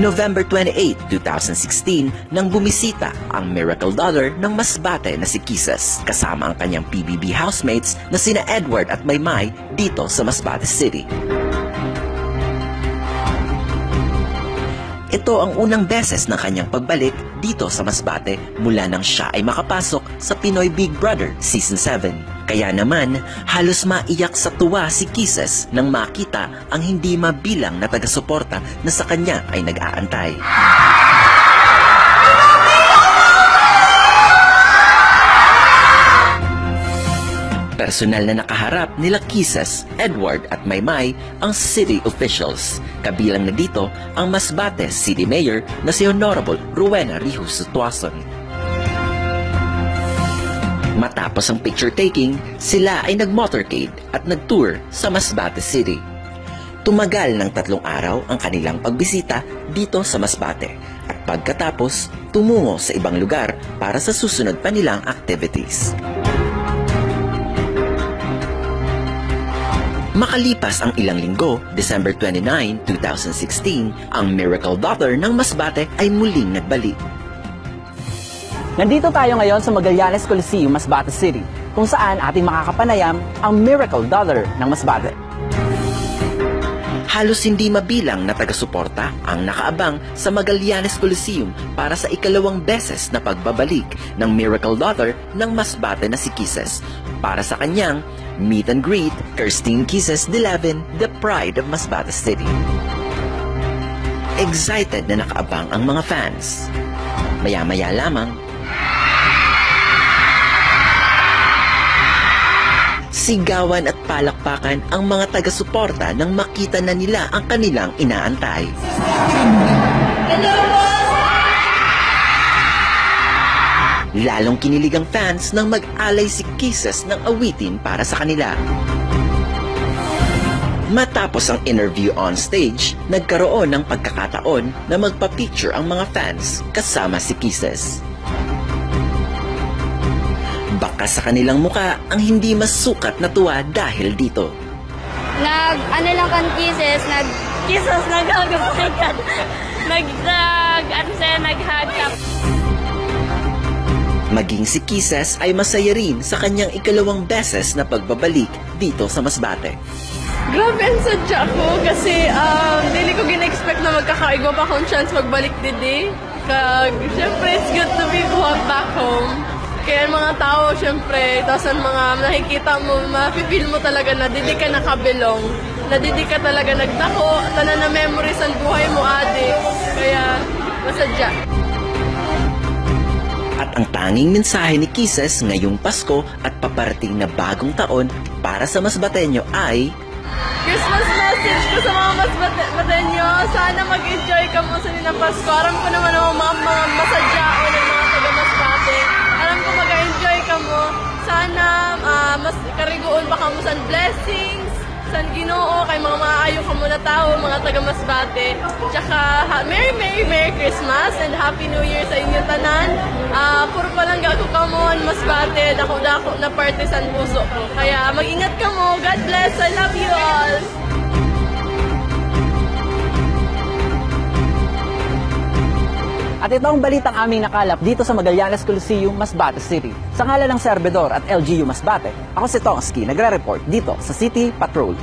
November 28, 2016 nang bumisita ang Miracle Dollar ng Masbate na si Kisses kasama ang kanyang PBB housemates na sina Edward at Maymay dito sa Masbate City. Ito ang unang beses ng kanyang pagbalik dito sa Masbate mula nang siya ay makapasok sa Pinoy Big Brother Season 7. Kaya naman, halos maiyak sa tuwa si Kisses nang makita ang hindi mabilang na taga-suporta na sa kanya ay nag-aantay. Personal na nakaharap nila Kisses, Edward at Maymay ang city officials. Kabilang na dito ang Masbate City Mayor na si Honorable Rowena Rihus Tuason. Matapos ang picture-taking, sila ay nag-motorcade at nag-tour sa Masbate City. Tumagal ng 3 araw ang kanilang pagbisita dito sa Masbate at pagkatapos, tumungo sa ibang lugar para sa susunod pa nilang activities. Makalipas ang ilang linggo, December 29, 2016, ang Miracle Dollar ng Masbate ay muling nagbalik. Nandito tayo ngayon sa Magallanes Coliseum, Masbate City, kung saan ating makakapanayam ang Miracle Dollar ng Masbate. Halos hindi mabilang na taga-suporta ang nakaabang sa Magallanes Coliseum para sa ikalawang beses na pagbabalik ng Miracle Dollar ng Masbate na si Kisses para sa kanyang meet and greet Kirstine Kisses Dilevin, the pride of Masbate City. Excited na nakaabang ang mga fans. Maya-maya lamang, sigawan at palakpakan ang mga taga-suporta nang makita na nila ang kanilang inaantay. Lalong kinilig ang fans nang mag-alay si Kisses ng awitin para sa kanila. Matapos ang interview on stage, nagkaroon ng pagkakataon na magpa-picture ang mga fans kasama si Kisses. Baka sa kanilang muka ang hindi masukat na tuwa dahil dito. Nag-hug ka. Maging si Kisses ay masaya rin sa kanyang ikalawang beses na pagbabalik dito sa Masbate. Grabe ang sadya ko kasi hindi ko gina-expect na magkakaigwa pa akong chance magbalik didi. Siyempre, it's good to be back home. Kaya mga tao, syempre, tapos ang mga nakikita mo, mafe-feel mo talaga na didi ka nakabilong. Na didi ka talaga nagdako, tanan na memories ang buhay mo, ate. Kaya, masadya. At ang tanging mensahe ni Kisses ngayong Pasko at paparating na bagong taon para sa Masbateño ay Christmas message ko sa mga Masbateño. Sana mag-enjoy ka mo sa ninang Pasko. Aram ko naman ang mga masadyao ng mga taga-Masbate. Alam ko mag-enjoy ka mo. Sana mas kariguon pa ka mo sa blessings, sa Ginoo, kay mga maayo ka mo na tao, mga taga-Masbate. Tsaka, Merry Christmas and Happy New Year sa inyong tanan. Puro pa lang gago ka mo, Masbate, dako-dako na parte sa puso ko. Kaya mag-ingat ka mo. God bless. I love you all. At ito ang balitang aming nakalap dito sa Magallanes Coliseum, Masbate City. Sa ngalan ng Serbedor at LGU Masbate, ako si Tongski, nagre-report dito sa City Patrol.